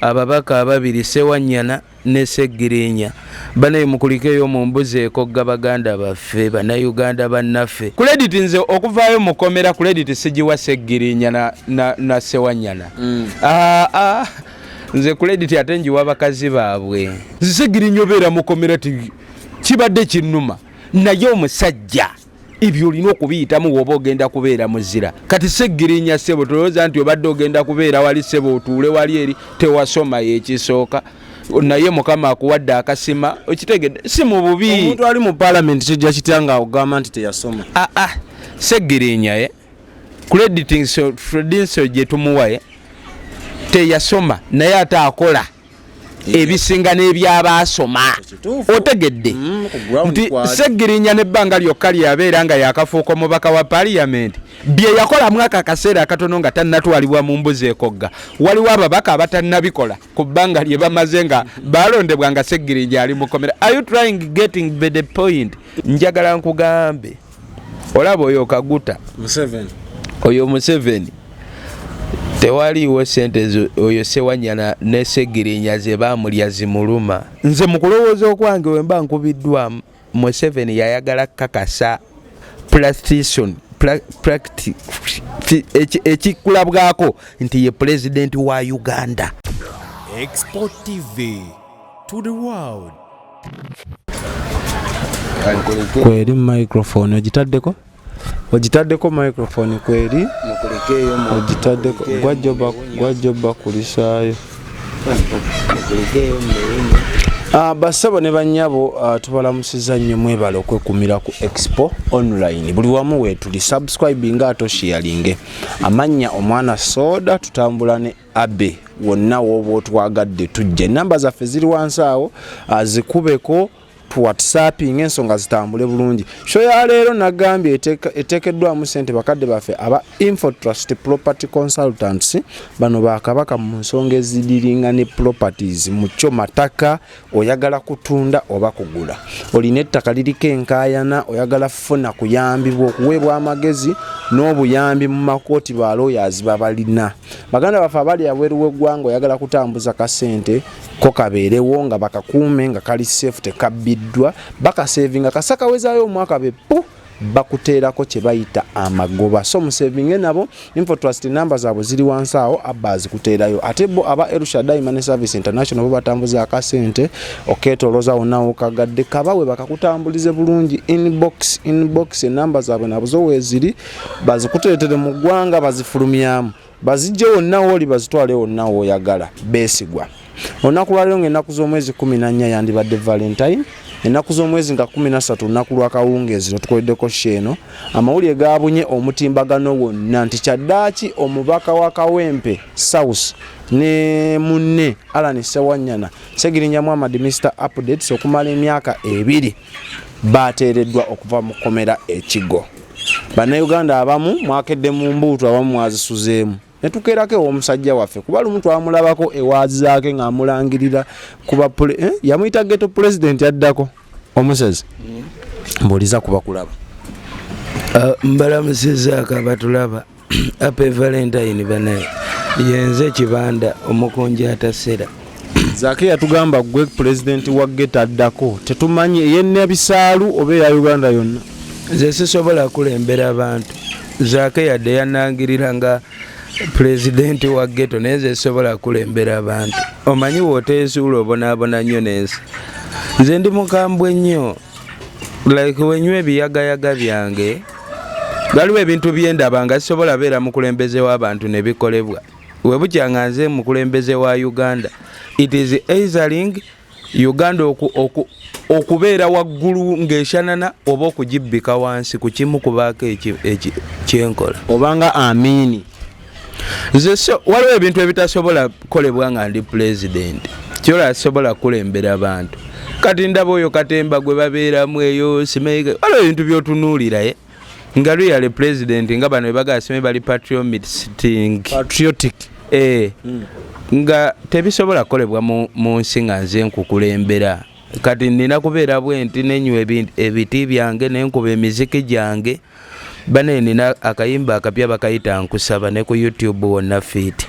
ababaka ababiri Ssewanyana ne Ssegirinya banaye mukulikeyo mu mbuzi ekogga baganda baffe bannayuganda bannaffe. Credit nze okuvaayo mukomera credit sigiwa Ssegirinya na Ssewanyana. Nze credit ate njiwa bakazi baabwe. Ssegirinya obeera mukomera kibadde kinnuma naye omusajja ibyo olina okubiyitamu woba ogenda kubeera muzira. Kati Ssegirinya ssebo tolowooza nti obadde ogenda kubeera wali ssebo otuule wali eri tewasoma yekisooka naye mukama akuwadde akasima okitegedde si mu bubi. Omuntu ali mu parliament kijja kitanga ogamba nti teyasoma. Ssegirinya credit gye tumuwa teyasoma naye ate akola ebisinga n'ebyabaasoma. Otegedde nti Ssegirinya n'ebbanga lyokka lyabeera nga yakafuuka omubaka wa parliament bye yakola mwaka akaseera akatono nga tannatwalibwa mu mbuzi ekogga waliwo ababaka abatannabikola ku bbanga lye bamaze nga balondebwa nga Ssegirinya ali mukomera. Are you trying getting the point? Njagala nkugambe olaba oyo Kaguta oyo Museveni tewaliwo sente oyo Ssewanyana ne Ssegirinya ze baamulya zimuluma. Nze mu kulowooza okwange we mba nkubiddwamu Museveni yayagala kakasa ekikulabwako nti ye pulezidenti wa Uganda. Export TV to the world. Kweri microphone ogitaddeko microphone kweri ogitaddeko gwajoba kulisaayo. Basabo ne bannyabo tubalamusiza nnyo mwebale okwekumira ku Expo online. Buli wamu weetuli subscribing ato sharing. Amannya omwana soda tutambula ne Abe wonna woba otwagadde tujje. Namba zaffe ziri wansi awo zikubeko WhatsApping ensonga zitambule bulungi. Show ya leero nagambye etekeddwamu ssente bakadde baffe aba Info Trust Property Consultants bano bakabaka mu nsonga ezidiringa ne properties mucho mataka oyagala kutunda oba kugula. Olina ettaka liriko enkaayana oyagala funa kuyambibwa okuweebwa amagezi n'obuyambi mu makooti ba lawyers babalina. Baganda baffe abali abweru w'eggwanga oyagala kutambuza kasente ko kabeerewo nga bakakuume nga kali safe tekabbiddwa bakasevinga kasakawezaayo omwaka bepu bakuteerako kye bayita amagoba. So musevinge nabo Info Trust number zaabwe ziri wansi awo abba zikuteerayo. Ate bo aba Erushadai Money Service International bo batambuza akasente oketoloza onawo kagadde kabawe bakakutambulize bulungi inbox number zaabwe nabuzo weziri bazikuteetere mu ggwanga bazifulumyamu bazijje wonna woli bazitwale wonna woyagala beesigwa. Olunaku lwaleero ng'ennaku z'omwezi 14 yandibadde Valentine. Ennaku z'omwezi nga 13 lunaku lwa kawungeezi tukoleddeko sheeno. Amawulire gaabunye omutimbagano wonna nti kyaddaaki omubaka wa Kawempe South ne munne Allan Ssewanyana Ssegirinya Muhammad Mr. Updates okumala emyaka 2 bateereddwa okuva mu kkomera ekigo. Bannayuganda abamu mwakedde mu mbuutu abamu mwazisuzeemu. Netukerako omusajja waffe kuba lumu twamulabako ewaazi zaake ng'amulangirira kuba yamuyita ghetto president yaddako omusezi mboliza kuba kulaba. Mbalamusiza akabatulaba Happy Valentine banaye yenze kibanda omukonja atasera Zake yatugamba gwe president wa ghetto addako tetumanyi yenna bisaalu oba ya Uganda yonna. Nze sisobola kulembera abantu. Zake yadde yanangirira nga president wa ghetto neze sobola kulembera abantu. Omanyi wotezuula obonaabona nnyo neze. Nze ndi mukambwe nnyo like wenywe ebiyagayaga byange waliwo ebintu byendaba nga sisobola beera mukulembeze w'abantu ne bikolebwa. We bukyanga nze mukulembeze wa Uganda. It is either Uganda okubeera waggulu ng'eshanana oba okugibbika wansi ku kimu kubaako ekyenkola obanga amini. Nze waliwo ebintu ebitasobola kukolebwa nga ndi president kyola sobola kulembera abantu. Kati ndaba oyo Katemba gwe babeeramu eyo Simeiga waliwo ebintu by'otunuulira nga real president nga bano bagasime bali patriotic nga tebisobola kukolebwa mu nsi nga nze nkukulembera. Kati nina kubeera bwenti nenywa ebiti byange nenkuba emiziki gyange bane nina akayimba akapya bakayita nkusaba ne ku YouTube wonna fit.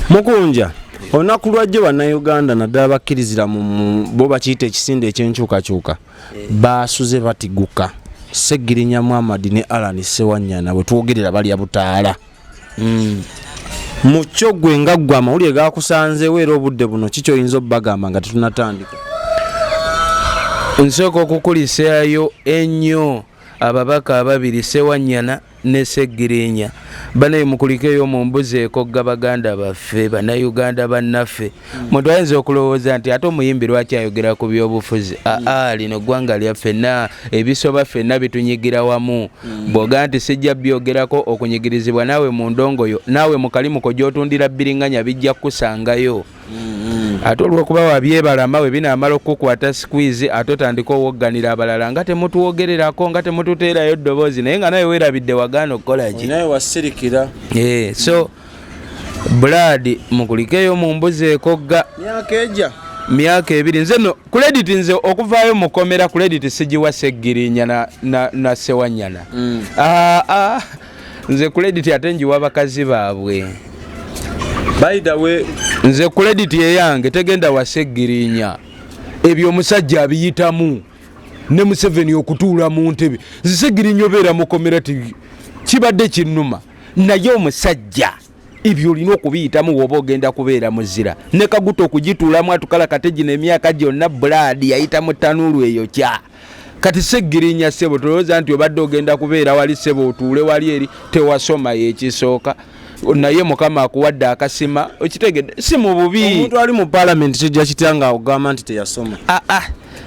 Mukunja olunaku lwajjo bannayuganda naddala bakkirizira mu bo bakiyita ekisinde ekyenkyukakyuka baasuze batiguka Ssegirinya Muhammad ne Allan Ssewanyana bwe twogerera balya butaala mucyo gwe nga ggwe amawulire gakusanzeewo era obudde buno kikyoyinza obbagamba nga tetunatandika. Nsooka okukulisayo ennyo ababaka ababiri Ssewanyana ne Ssegirinya banaye mukulikeyo mu mbuzi ekogga baganda baffe bannayuganda bannaffe muntu ayinza okulowooza nti ate omuyimbi lwaki ayogera ku byobufuzi lino ggwanga lya ffenna ebisoba ffenna bitunyigira wamu bw'ogaa nti sijja byogerako okunyigirizibwa naawe mu ndongoyo naawe mu kalimuko gy'otundira bbiriŋŋanya bijja kukusangayo ate olw'okuba wabyebalama we binaamala okukukwata squeeze ate otandika owogganira abalala nga temutuwogererako nga temututeerayo ddoboozi naye nga nawe weerabidde wagaana okukolaki naye wasirikira so Brad mukulikeyo mu mbuzi ekogga myaka ebiri nze no credit nze okuvaayo mukomera credit sigiwa Ssegirinya na Ssewanyana nze credit ate njiwa bakazi baabwe. By the way nze credit yeyange tegenda wa Ssegirinya ebyo omusajja abiyitamu ne Museveni okutuula mu ntebe Ssegirinya obeera mukomera kibadde kinnuma naye omusajja ebyo olina okubiyitamu woba ogenda kubeera muzira ne Kaguta okugituulamu atukala kategi n'emyaka gyonna Brad yayita mu ttanuulu eyo kya kati Ssegirinya ssebo tolowooza nti obadde ogenda kubeera wali ssebo otuule wali eri tewasoma yekisooka naye mukama akuwadde akasima okitegedde si mu bubi omuntu ali mu parliament kijja kitanga ogamba nti teyasoma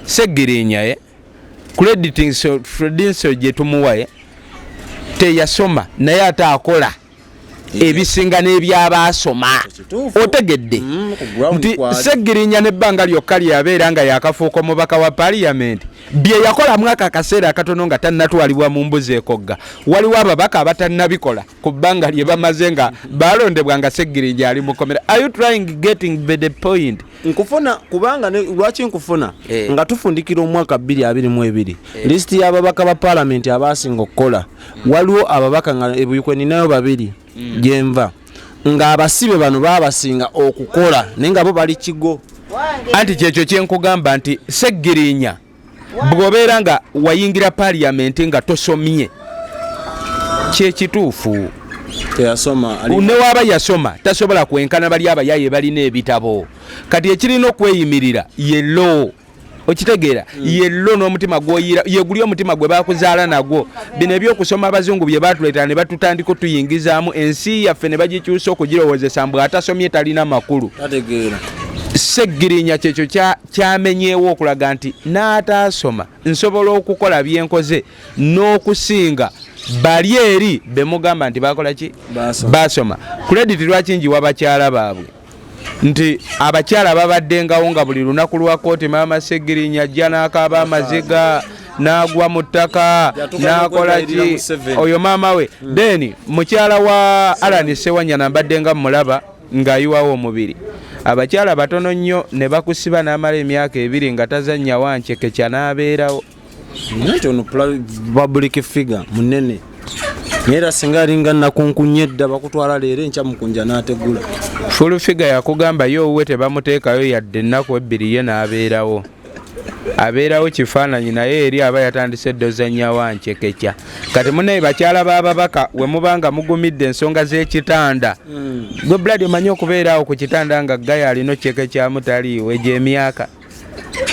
Ssegirinya credit gye tumuwa teyasoma naye ate akola ebisinga n'ebyabaasoma otegedde nti Ssegirinya n'ebbanga lyokka lyabeera nga yakafuuka omubaka wa parliament bye yakola mwaka akaseera akatono nga tannatwalibwa mu mbuzi ekogga waliwo ababaka abatannabikola ku bbanga lye bamaze nga balondebwa nga Ssegirinya ali mukomera. Are you trying getting the point? Nkufuna kubanga lwaki nkufuna nga tufundikira omwaka 2022 listi y'ababaka ba parliament abasinga okukola waliwo ababaka nga ebuyukweni nayo babiri jenva nga abasibe bano babasinga okukola naye nga bo bali kigo anti kyekyo kyenkugamba nti Ssegirinya bw'obeera nga wayingira parliament nga tosomye kyekituufu teyasoma ne waaba yasoma tasobola kwenkana bali abayaye balina ebitabo kati ekirina okweyimirira yello okitegeera yello n'omutima gwoyira yeguli omutima gwe bakuzaala nagwo bino ebyokusoma abazungu bye batuleeta ne batutandika tuyingizaamu ensi yaffe ne bagikyusa okugirowoozesa mbwe atasomye talina makulu ategeera Ssegirinya kyekyo kyamenyeewo okulaga nti n'ataasoma nsobola okukola byenkoze n'okusinga bali eri bemugamba nti bakola ki basoma credit lwaki njiwa bakyala baabwe nti abakyala babaddengawo nga buli lunaku lwa kooti maama Ssegirinya ajja n'akaaba amaziga n'agwa mu ttaka n'akola ki oyo maama we then mukyala wa Allan Ssewanyana mbaddenga mulaba ng'ayiwawo omubiri abakyala batono nnyo ne bakusiba n'amala emyaka 2 nga tazannya wanceke kya n'abeerawo nti ono public figure munene era singa alinga nakunkunye dda bakutwala leero enkya mukunja n'ategula full figure yakugamba yo owuwe tebamuteekayo yadde ennaku 2 ye n'abeerawo abeerawo kifaananyi naye eri aba yatandise ddozanya wancekekya kati munaye bakyala b'ababaka we mubanga mugumidde ensonga z'ekitanda gwe Brad omanyi okubeeraawo ku kitanda nga gaya alina okyeke kyamu taliiwe egy'emyaka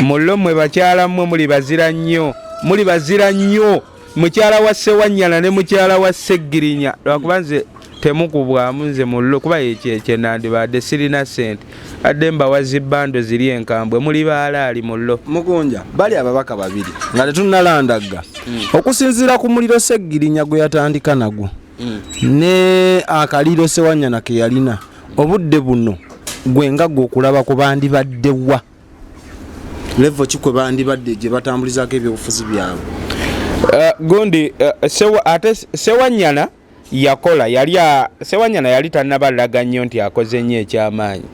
mullo mmwe bakyala mmwe muli bazira nnyo mukyala wa Ssewanyana ne mukyala wa Ssegirinya lwakuba nze temukubwamu nze mullo kuba ekye nandibadde sirina ssente adde mbawazi bbando ziri enkambwe muli baalaali mullo mugunja bali ababaka babiri nga tetunnalandagga okusinziira ku muliro Ssegirinya gwe yatandika nagwo ne akaliro Ssewanyana ke yalina obudde buno gwe nga gwe okulaba ku bandibaddewa level kikwe bandibadde gye batambulizaako ebyobufuzi byabwe gundi ate Ssewanyana yakola Ssewanyana yali tannabalaga nnyo nti akoze nnyo ekyamaanyi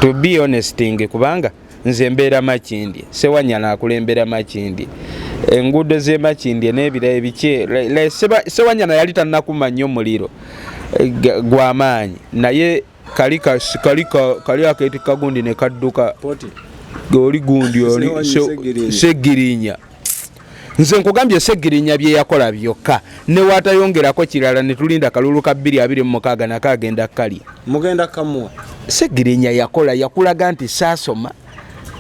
to be honesting kubanga nze mbeera Makindye Ssewanyana akulembera Makindye enguudo z'e Makindye n'ebira ebike Ssewanyana yali tannakuma nnyo muliro gw'amaanyi naye kali aketi kagundi ne kadduka poti goli gundi oli Ssegirinya nze nkugambye Ssegirinya bye yakola byokka ne watayongerako kirala ne tulinda kalulu ka 226 nakagenda kali mugenda kamwa Ssegirinya yakulaga nti saasoma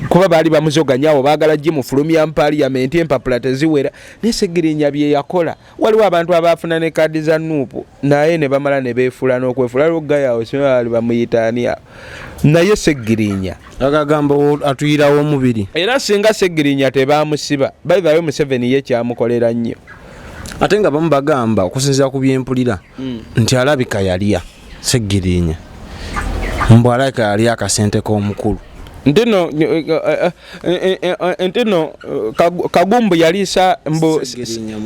kuba bali bamuzoganyawo baagala gimufulumya mu parliament empapula teziwera ne Ssegirinya bye yakola waliwo abantu abaafuna ne kadi za nuupu naye ne bamala ne beefula n'okwefula luggayawo sinali bamuyitaania naye Ssegirinya agagamba atuyirawo omubiri era singa Ssegirinya tebamusiba bayivayo Museveni ye kyamukolera nnyo ate nga bamu bagamba okusinziira ku byempulira nti alabika yalya Ssegirinya mbw alabika yali akasente k'omukulu ntino kagumbu yaliisa mbu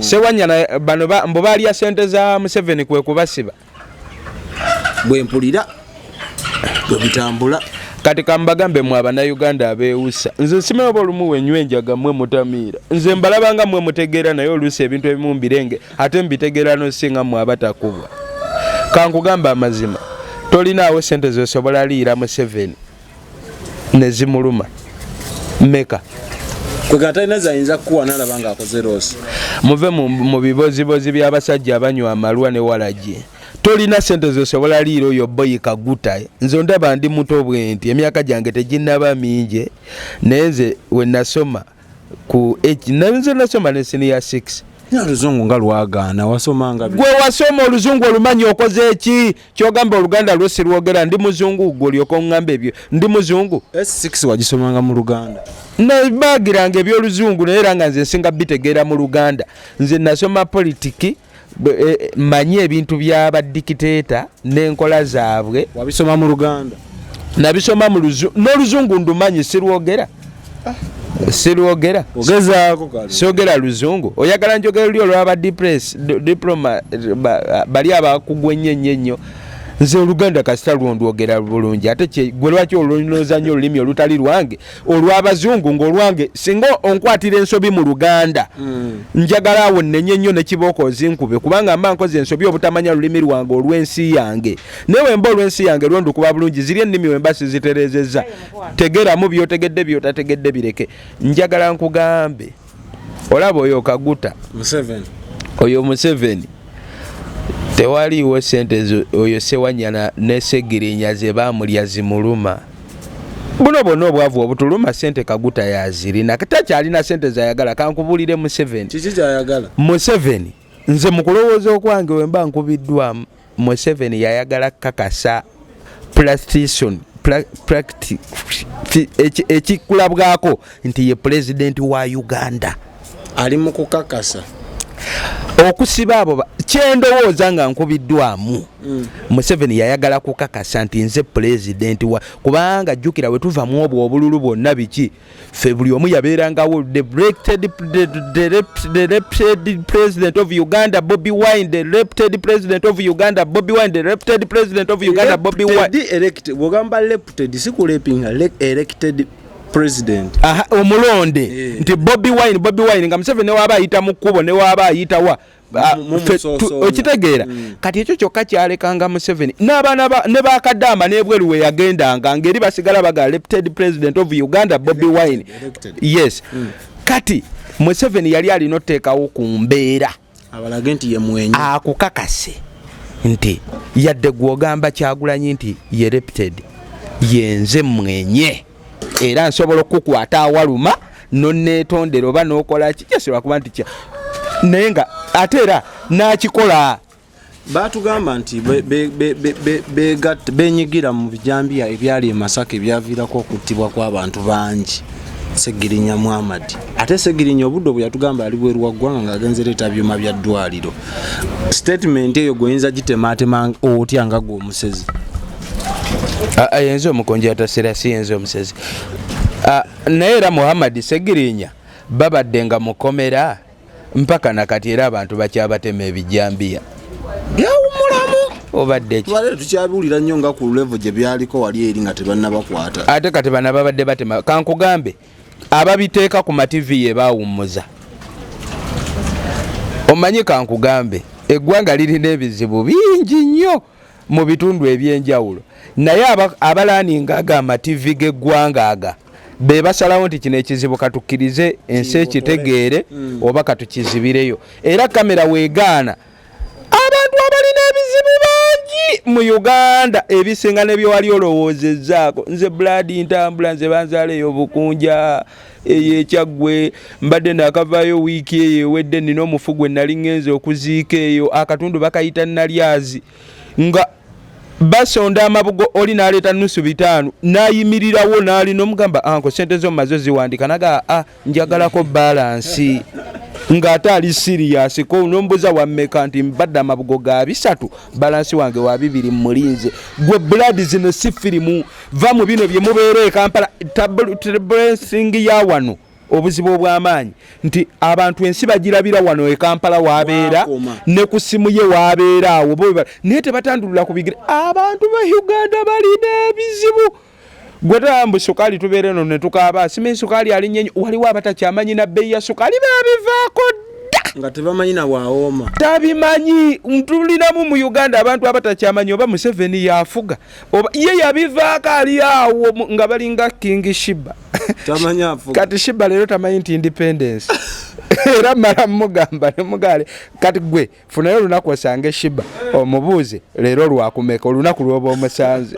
Sewanyana bano mbu balya sente za Museveni kwe kubasiba bwempulira bwe bitambula kati kambagambe mwe Abannayuganda abeewusa nze nsimayo olumu wenywa enjaga mmwe mutamiira nze mbalabanga mmwe mutegeera naye oluusi ebintu ebimu mbirenge ate mbitegeera n'osinga mmwe abatakubwa kankugamba amazima tolinaawo sente zosobola liira Museveni nezimuluma meka kwegatalina zayinza kukuwa nalaba nga akoze loosi muve mu bibozibozi by'abasajja abanywa amalwa ne walagi tolina sente zosobola liira oyo boyi kaguta nze ndaba ndi muto bwe nti emyaka gyange teginnaba mingi naye nze we nasoma ku nze nasoma ne senior 6 oluzungu nga lwagaana wasomanga gwe wasoma oluzungu olumanyi okoze eki kyogamba oluganda lwosi lwogera ndi muzungu gwe olyoka oŋŋamba ebyo ndi muzungu S6 wagisomanga mu Luganda nabaagiranga ebyoluzungu naye era nga nze nsinga bitegeera mu Luganda nze nasoma politiki manyi ebintu by'abadikiteeta n'enkola zaabwe wabisoma mu Luganda nabisoma mu n'oluzungu ndumanyi sirwogera sirwogera ogezaako kale sogera luzungu oyagala njogera lyo olwaba diploma bali abakugwenye nnyo nze Oluganda kasita lwondwogera bulungi ate gwe lwaki olulooza nnyo olulimi olutali lwange olw'abazungu ng'olwange singa onkwatira ensobi mu Luganda njagala awo nnenye nnyo ne kibooko ozinkube kubanga mba nkoze ensobi obutamanya lulimi lwange olw'ensi yange naye wemba olw'ensi yange lwondukuba bulungi ziri ennimi wemba siziterezezza tegeramu byotegedde byotategedde bireke njagala nkugambe olaba oyo kaguta oyo Museveni tewaliiwo sente oyo Sewanyana ne Ssegirinya ze baamulya zimuluma buno bonna obwavu obutuluma sente kaguta yazirina takyalina sente zayagala kankubulire Museveni kiki kyayagala Museveni nze mu kulowooza okwange wemba nkubiddwamu Museveni yayagala kakasa ekikulabwako nti ye pulezidenti wa Uganda ali mu kukakasa okusiba abo kyendowooza nga nkubiddwamu Museveni yayagala kukakasa nti nze pulezidenti kubanga jjukira we tuva mu obwo obululu bwonna biki ffe buli omu yabeerangawo the elected president of Uganda Bobi Wine the elected president of Uganda Bobi Wine the elected president of Uganda Bobi Wine bwogamba elected sikulepinga elected president omulonde nti Bobi Wine nga Museveni waba ayita mu kkubo ne waba ayitawa okitegeera kati ekyo kyokka kyalekanga Museveni n'abaana ne bakadamba n'ebweru we yagendanga ngeri basigala baga elected president of Uganda Bobi Wine yes kati Museveni yali alina oteekawo ku mbeera abalage nti ye mwenye akukakase nti yadde gwogamba Kyagulanyi nti ye elected yenze mwenye era nsobola okukwata awaluma nonneetondera oba n'okola kikyasirwa kuba nti naye nga ate era n'akikola batugamba nti benyigira mu bijambiya ebyali e Masaka ebyaviirako okuttibwa kw'abantu bangi Ssegirinya Muhammad ate Ssegirinya obudde bwe yatugamba ali bweru wa ggwanga ng'agenze leeta byuma bya ddwaliro statement eyo goyinza gitemaatema otya nga gwe omusezi yenze omukonje atasera si yenze omusezi naye era Muhammad Ssegirinya babadde nga mukomera mpaka nakati era abantu bakyabatema ebijambiya byawumulamu obadde twale tukyabiwulira nnyo nga ku level gye byaliko wali eri nga tebannabakwata ate kati bana babadde batema kankugambe ababiteeka ku mativi ye baawummuza omanyi kankugambe eggwanga lirina ebizibu bingi nnyo mu bitundu ebyenjawulo naye abalaninga aga amativi g'eggwanga aga be basalawo nti kino ekizibu katukkirize ensi ekitegeere oba katukizibireyo era kamera weegaana abantu abalina ebizibu bangi mu Uganda ebisinga ne bye wali olowoozezaako nze Blood ntambula nze banzaaleyo obukunja eyekyaggwe mbadde nakavaayo wiiki eyo ewedde nina omufu gwe nali ngenze okuziika eyo akatundu bakayita Nalyazi nga basonda amabugo oli naleeta nusu 5 nayimirirawo nali nomugamba anko sente zo mazo ziwandika naga njagalako balance nga ate ali serious ko nombuza wa mmeka nti mbadde amabugo ga 3 balance wange wa 2 mulinze gwe Blood zino si firimu va mu bino bye mubeere Kampala blessing ya wano obuzibu obw'amaanyi nti abantu ensi bagirabira wano e Kampala wabeera ne ku simu ye wabeera awo bo naye tebatandulula kubigire abantu ba Uganda balina ebizibu gwetambu sukali tubeere no ne tukaaba sime sukali ali nyenyo waliwo abatakyamanyi na bei ya sukali babivaako nga tebamanyi na waoma tabimanyi ntulinamu mu Uganda abantu abatakyamanyi oba Museveni yafuga oba ye yabivaako ali awo nga balinga King Shiba tamanya afuga kati Shiba lero tamanyi nti independence era mara mugamba ne mugale kati gwe funayo lunaku osange Shiba omubuuze lero lwakumeka olunaku lwoba omusanze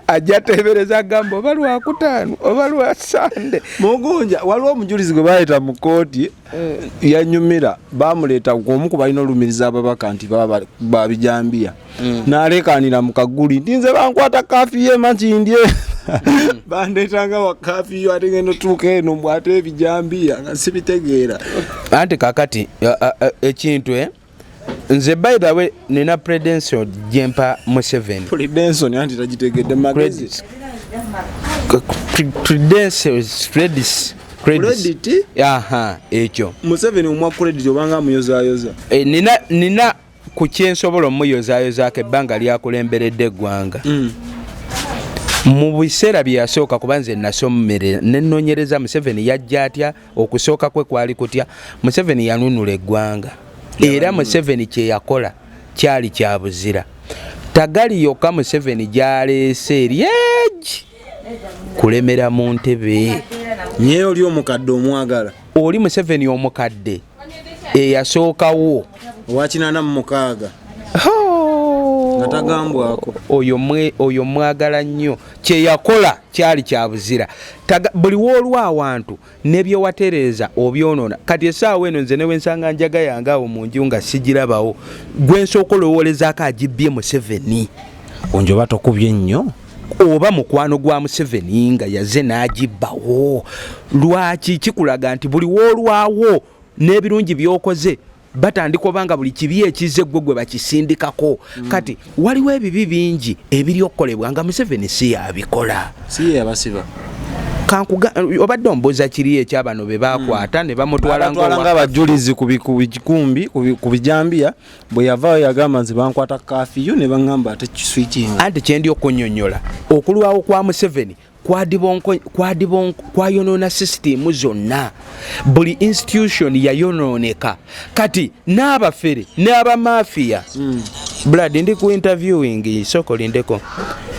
ajja tebereza gamba oba lwakutaano oba lwasande mugunja waliwo omujulizi gwe baleeta mu kooti yanyumira bamuleeta omu ku balina olumiriza ababaka nti babijambia n'aleekaanira mu kaguli nti nze bankwata kaafi ye makindye bandeetanga wa kaafi yo ate ngendo tuuka eno mbwate ebijambia nga sibitegeera anti kakati ekintu nze by the way nina prudential jempa Museveni prudential anti tagitegedde magezi credit ekyo Museveni omwa credit obanga muyozayoza nina ku kyensobola omuyozaayozaako ebbanga lyakulemberedde eggwanga mu biseera bye yasooka kuba nze nasomera nenoonyereza Museveni yajja atya okusooka kwe kwali kutya Museveni yanunula eggwanga era Museveni kye yakola kyali kya buzira tagali yokka Museveni gyaleese eryeji kulemera mu ntebe nye oli omukadde omwagala oli Museveni omukadde eyasookawo owakinana mu mukaaga natagambwako oyo mwagala nnyo kye yakola kyali kya buzira buli woolwa awantu nebyo watereza obyonoona kati essaawa eno nze newe nsanga njaga yange awo mu nju nga sigirabawo gwe nsooka olowoolezaako agibbye Museveni onjoba tokubye nnyo oba mukwano gwa Museveni nga yaze n'agibbawo lwaki kikulaga nti buli woolwawo n'ebirungi by'okoze batandika obanga buli kibi ekize gwe bakisindikako kati waliwo ebibi bingi ebiri okukolebwa nga Museveni si yabikola si yabasiba kankuga obadde ombuuza kiri ekyabano be bakwata ne bamutwala ng'abajulizi ku kikumbi ku bijambia bwe yavaayo yagamba nti bankwata kafiyu ne baŋŋamba ate kiswikinga anti kyendi okunnyonnyola okulwawo kwa Museveni kwayonoona sisitimu zonna buli institution yayonooneka kati n'abafere n'abamafiya Blood ndi ku interviewing soko lindeko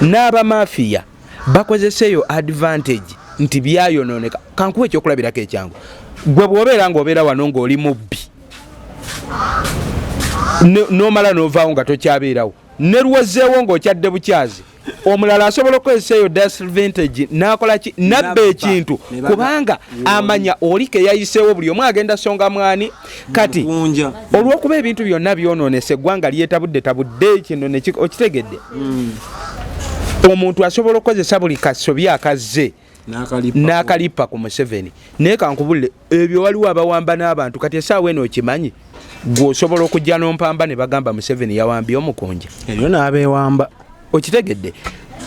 n'abamafiya bakozeseyo advantage nti byayonooneka kankuwa ekyokulabirako ekyangu gwe bw'obeera ng'obeera wano ng'oli mubbi n'omala n'ovaawo nga tokyabeerawo ne lwozeewo ng'okyadde bukyazi omulala asobola okukozesayo disadvantage nakola ki nabba ekintu kubanga amanya oli ke yayiseewo buli omu agenda songa mwani kati olw'okuba ebintu byonna byonoonese eggwanga lyetabudde kino okitegedde omuntu asobola okukozesa buli kasobya akazze n'akalipa ku Museveni naye kankubulire ebyo waliwo abawamba n'abantu kati essaawa eno okimanyi gw'osobola okujja n'ompamba ne bagamba Museveni yawambye omukonja eryo n'abeewamba okitegedde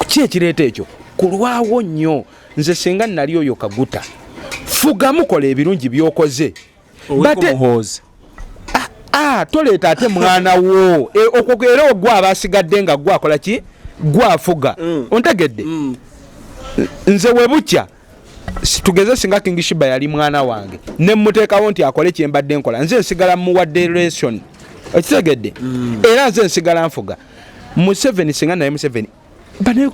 ki ekireeta ekyo kulwawo nnyo nze singa nali oyo kaguta fugamukola ebirungi by'okoze toleeta ate mwana wo okugera ogwa abasigadde nga gwakola ki gwafuga ontegedde nze webukya tugeze singa King Shiba yali mwana wange ne muteekawo nti akole kyembadde nkola nze nsigala muwadde relation okitegedde era nze nsigala nfuga Museveni singa naye Museveni bane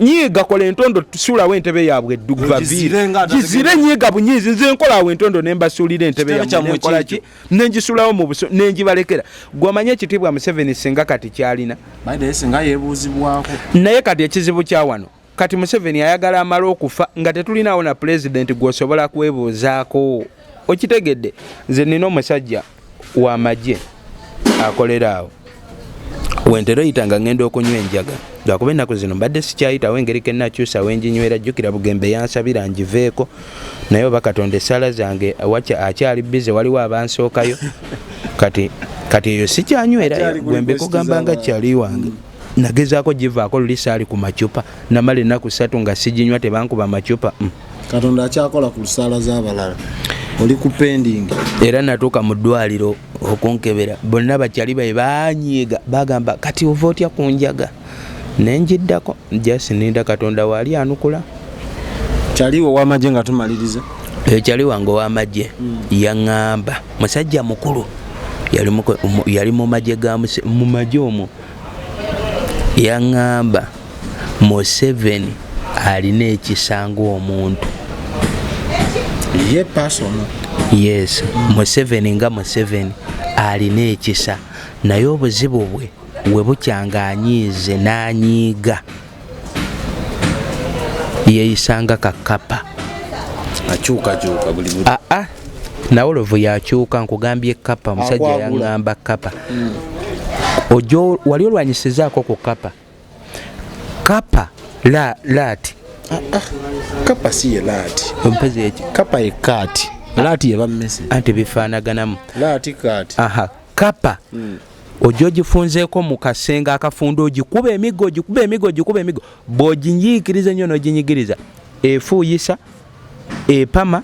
nyiga kola entondo tusula wentebe yabwe edduguva gizire nyiga bunyizi nze nkola wentondo nembasulira entebe yabwe nkola ki nenjisulawo mu buso nenjibalekera gwamanye ekitibwa Museveni singa kati kyalina baide singa yebuzibwako naye kati ekizibu kya wano kati Museveni ayagala amala okufa nga tetulinawo na president gwosobola kwebuuzaako okitegedde nze nina omusajja w'amagye akolera awo wentero yitanga ngenda okunywa enjaga lwakuba ennaku zino mbadde sikyayitawo engeri kennakyusa wenjinywera jjukira Bugembe yansabira njiveeko naye oba Katonda essala zange akyali bize waliwo abansookayo kati eyo sikyanywera gwembe kugamba nga kyali wange nagezaako givaako luli saali ku macupa namala ennaku 3 nga siginywa tebankuba macupa Katonda akyakola ku lusaala z'abalala oli ku pending era natuuka mu ddwaliro okunkebera bonna bakyali baye banyiiga bagamba kati ova otya kunjaga nenjiddako jasinida Katonda waali anukula kyaliwo w'amagye nga tumaliriza ekyali wange ow'amagye yaŋŋamba musajja mukulu yali mu magye mu magye omwo yaŋŋamba Museveni alina ekisanga omuntu ye personal yes Museveni nga Museveni alina ekisa naye obuzibu bwe bukyanga anyiize n'anyiiga yeeyisanga kakapa akyukakyuka buli buli nawolovu yakyuka nkugambye kapa musajja yaŋŋamba kapa ojo wali olwanyisizaako ku kapa laati kapa si ye laati ompezi eki kapa ye kaati laati yeba mmese anti bifaanaganamu laati kaati kapa ojo gifunzeeko mu kasenga akafunda ogikuba emigo bw'oginyiikiriza nnyo n'oginyigiriza efuuyisa epama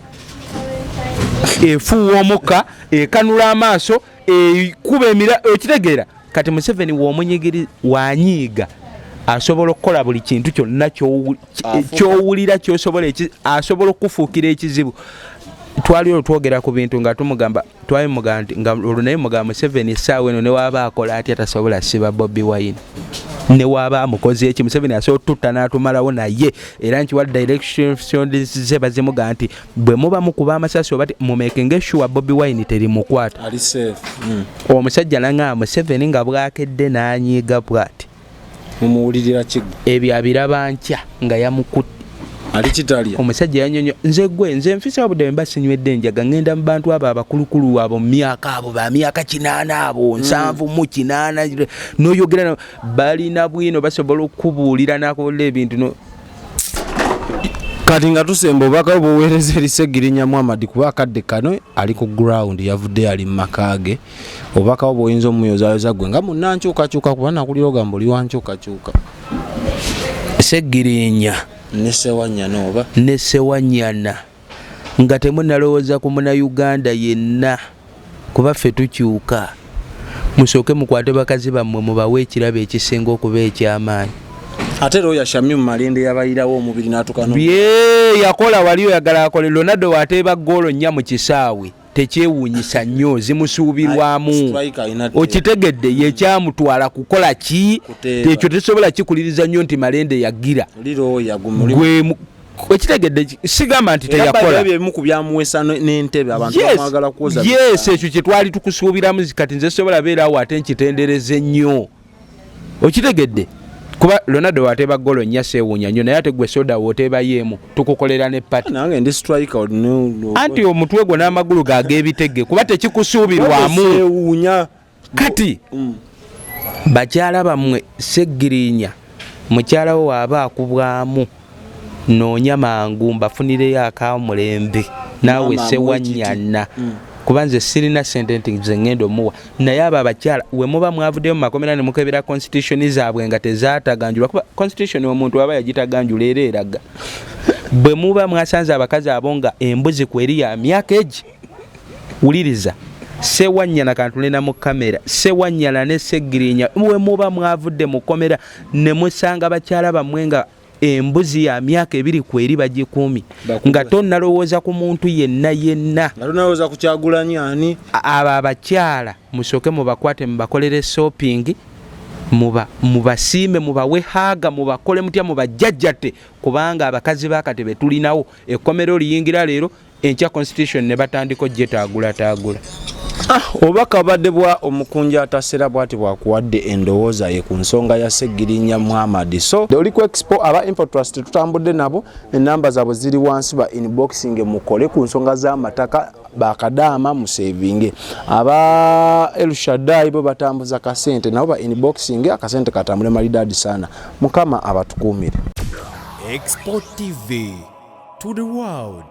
efuuwa omukka ekanula amaaso ekuba emira okitegeera kati Museveni w'omunyigiriza wanyiiga asobola okukola buli kintu kyonna kyowulira kyosobola asobola okufuukira ekizibu twali otwogera ku bintu nga tumugamba nga olunaye mugamba Museveni essaawa eno ne waaba akola atya tasobola siba Bobi Wine ne waaba amukoze eki Museveni asobola tutta n'atumalawo naye era nkiwa direction ze bazimuga nti bwe muba mukuba amasasi oba mumekenga sure Bobi Wine terimukwata ali safe omusajja nanga Museveni nga bwakedde n'anyiiga bwati mumuwulirira kigo ebyo abiraba nkya nga yamukutte ali kitalya omusajja yanyonyo nze nfisa obudde mba sinywedde enjaga ngenda mu bantu abo abakulukulu abo mu myaka abo ba myaka 8 abo 7 n'oyogera balina bwino basobola okubuulira n'akola ebintu kati nga tusemba obubaka obuweereza eri Ssegirinya Muhammad kuba akadde kano ali ku ground yavudde ali mu makage obubaka obwo oyinza omuyozaayoza gwe nga munnankyukakyuka kuba nakulira ogamba oli wankyukakyuka Ssegirinya ne Ssewanyana nga temunalowooza ku Munnayuganda yenna kuba ffe tukyuka musooke mukwate bakazi bammwe mubawe ekirabo ekisinga okuba eky'amaanyi ate ero yashamye mu malende yabayirawo omubiri n'atukano yakola wali oyagala akole Ronaldo wateeba ggoolo nnya mu kisaawe tekyewuunyisa nnyo zimusuubirwamu okitegedde yekyamutwala kukola ki ekyo tesobola kikuliriza nnyo nti malende yagira gwe okitegedde sigamba nti teyakola yes ekyo kyetwali tukusuubiramu kati nze sobola beerawo ate nkitendereze nnyo okitegedde kuba Ronaldo wateeba golo nnya seewuunya nnyo naye ate gwe soda wooteeba yeemu tukukolera ne pati nange ndi striker anti omutwe gwo n'amagulu g'ebitege kuba tekikusuubirwamu kati bakyala bammwe Ssegirinya mukyala wo waaba akubwamu noonya mangu mbafunireyo akamulembe naawe Ssewanyana kuba nze sirina sente nti nze ngenda omuwa naye abo abakyala we muba mwavuddeyo mu makomera ne mukebera constitution zaabwe nga tezaataganjulwa kuba constitution omuntu aba yagitaganjula era eraga bwe muba mwasanze abakazi abo nga embuzi kweri ya myaka egi wuliriza Ssewanyana kantulina mu kamera Ssewanyana ne Ssegirinya we muba mwavudde mu komera ne musanga bakyala bammwe nga embuzi ya myaka 2 kweri bagikuumi nga tonnalowooza ku muntu yenna nalowooza ku Kyagulanyi ani abo abakyala musooke mubakwate mubakolere shopping mubasiime mubawe haaga mubakole mutya mubajjajjate kubanga abakazi bakatebe tulinawo ekkomero liyingira leero enkya constitution ne batandiko gyetaagula obubaka badde bwa omukunja atasera bwati bwakuwadde endowooza ye ku nsonga ya Ssegirinya Muhammad. So oli ku expo aba Info Trust tutambudde nabo, enamba zaabwe ziri wansi, ba inboxing mukole ku nsonga z'amataka bakadaama mu savinge. Aba El Shaddai bo batambuza kasente nabo ba inboxing akasente katambule malidadi sana. Mukama abatukuumire. Expo TV to the world.